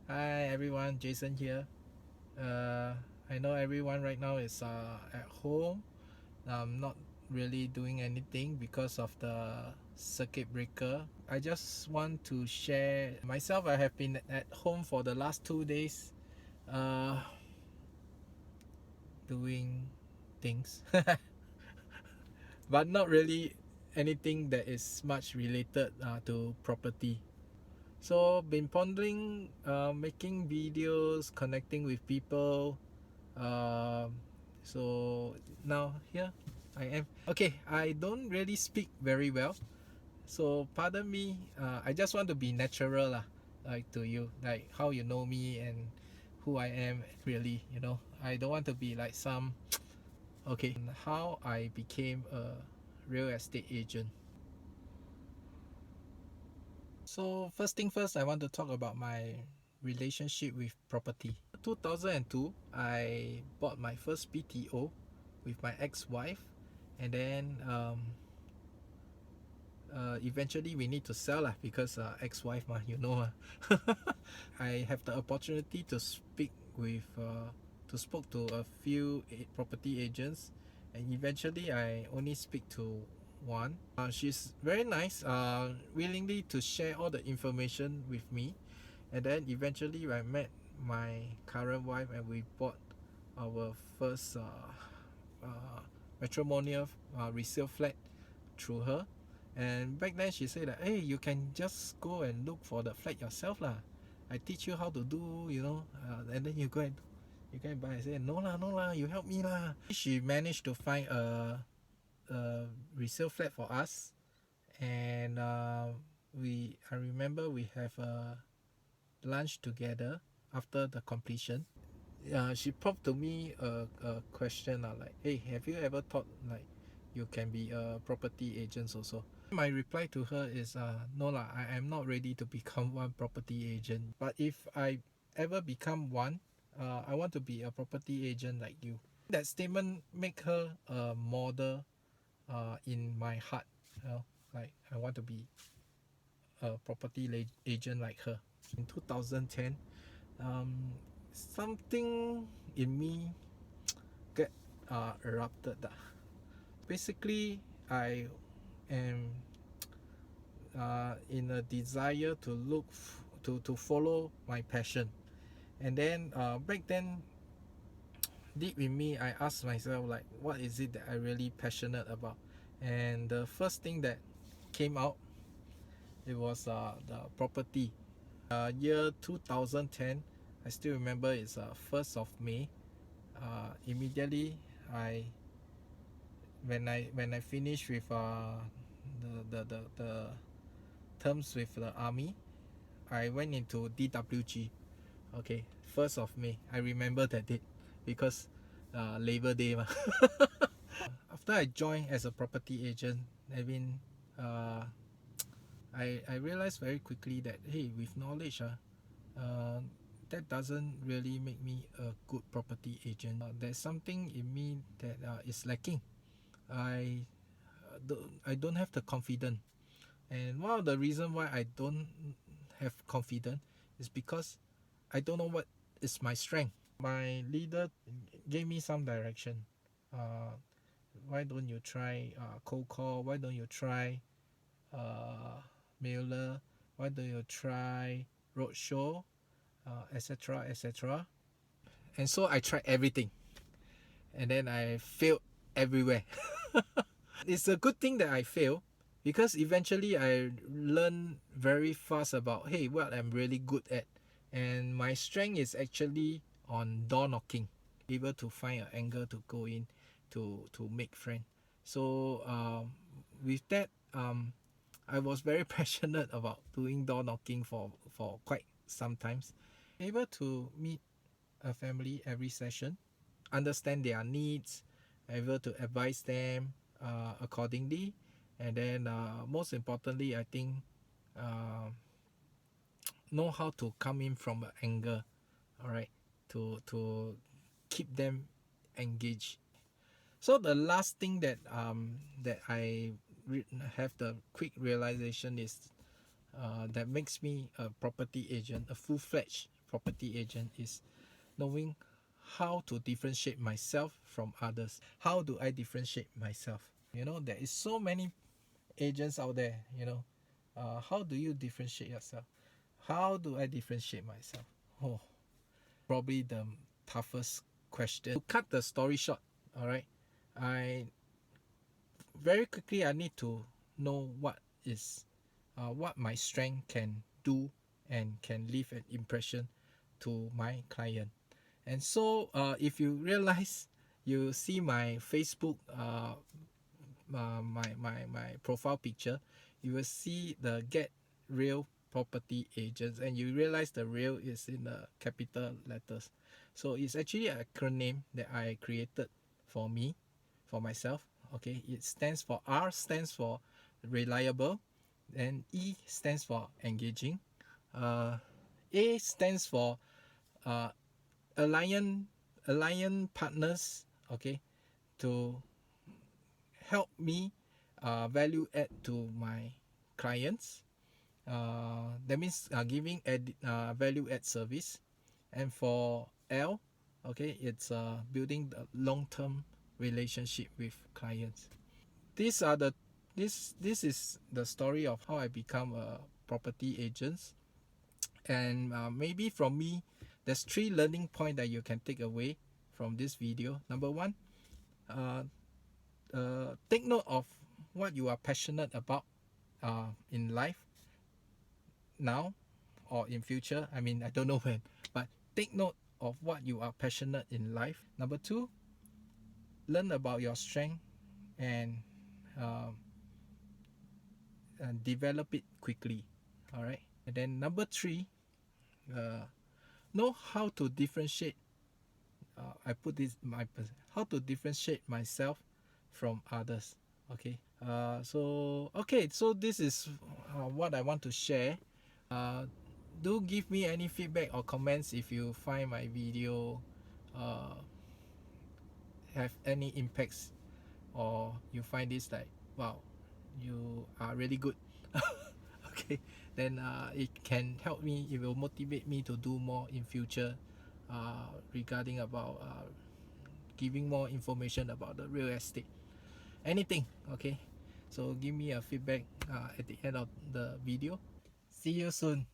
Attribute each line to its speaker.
Speaker 1: Hi everyone, Jason here. I know everyone right now is at home. Not really doing anything because of the circuit breaker. I just want to share myself. I have been at home for the last 2 days, uh, doing things, but not really anything that is much related to property. So been pondering, making videos, connecting with people. Um, so now here I am. Okay, I don't really speak very well, so pardon me. I just want to be natural lah, like to you, like how you know me and who I am really. I don't want to be like some. Okay, how I became a real estate agent. So first thing first, I want to talk about my relationship with property. 2002, I bought my first BTO with my ex-wife, and then eventually we need to sell lah because ex-wife mah, I have the opportunity to speak with to spoke to a few property agents, and eventually I only speak to one. She's very nice, willingly to share all the information with me, and then eventually I met my current wife and we bought our first uh, matrimonial resale flat through her. And back then she said that, hey, you can just go and look for the flat yourself lah. I teach you how to do, and then you go and buy. I said, no lah, no lah, you help me lah. She managed to find a resale flat for us, and I remember we have a lunch together after the completion. She popped to me a question like, hey, have you ever thought like you can be a property agent also? My reply to her is no lah, I am not ready to become one property agent, but if I ever become one, I want to be a property agent like you. That statement make her a model in my heart, like I want to be a property agent like her. In 2010, something in me get erupted. Basically, I am in a desire to to follow my passion. And then back then, deep in me, I asked myself like, what is it that I really passionate about? And the first thing that came out, it was the property. Year 2010, I still remember it's 1st of May. Immediately, I when I finished with the terms with the army, I went into DWG. Okay, 1st of May. I remember that date because Labor Day mah. After I joined as a property agent, I mean, uh, I realized very quickly that hey, with knowledge, uh, that doesn't really make me a good property agent. There's something in me that is lacking. I I don't have the confidence, and one of the reason why I don't have confidence is because I don't know what is my strength. My leader gave me some direction. Uh, why don't you try cold call? Why don't you try mailer? Why don't you try roadshow? Etc. etc. And so I tried everything, and then I failed everywhere. It's a good thing that I failed because eventually I learned very fast about hey what I'm really good at, and my strength is actually on door knocking, able to find an angle to go in to make friend. So with that, I was very passionate about doing door knocking for quite some times. Able to meet a family every session, understand their needs, able to advise them accordingly, and then most importantly, I think uh, know how to come in from an angle, all right, to keep them engaged. So the last thing that I have the quick realization is that makes me a property agent, a full-fledged property agent is knowing how to differentiate myself from others. How do I differentiate myself? You know, there is so many agents out there, you know. How do you differentiate yourself? How do I differentiate myself? Oh, probably the toughest question. To cut the story short, all right, I very quickly I need to know what my strength can do and can leave an impression to my client. And so if you realize, you see my Facebook my profile picture, you will see the get real property agents, and you realize the real is in the capital letters. So it's actually an acronym that I created for me, for myself. Okay, it stands for R stands for reliable, and E stands for engaging, uh, A stands for uh, alliance partners, okay, to help me value add to my clients. That means giving value add service. And for L, okay, it's building the long term relationship with clients. These are the this is the story of how I become a property agent. And maybe from me, there's 3 learning point that you can take away from this video. Number 1, uh, take note of what you are passionate about in life now or in future. I mean, I don't know when, but take note of what you are passionate in life. Number 2, learn about your strength and, um, and develop it quickly. All right. And then number 3, know how to differentiate. I put this how to differentiate myself from others. Okay. So this is what I want to share. Do give me any feedback or comments if you find my video uh, have any impacts, or you find this like, wow, you are really good. Okay, then it can help me, it will motivate me to do more in future regarding about giving more information about the real estate, anything. Okay, so give me a feedback at the end of the video. See you soon.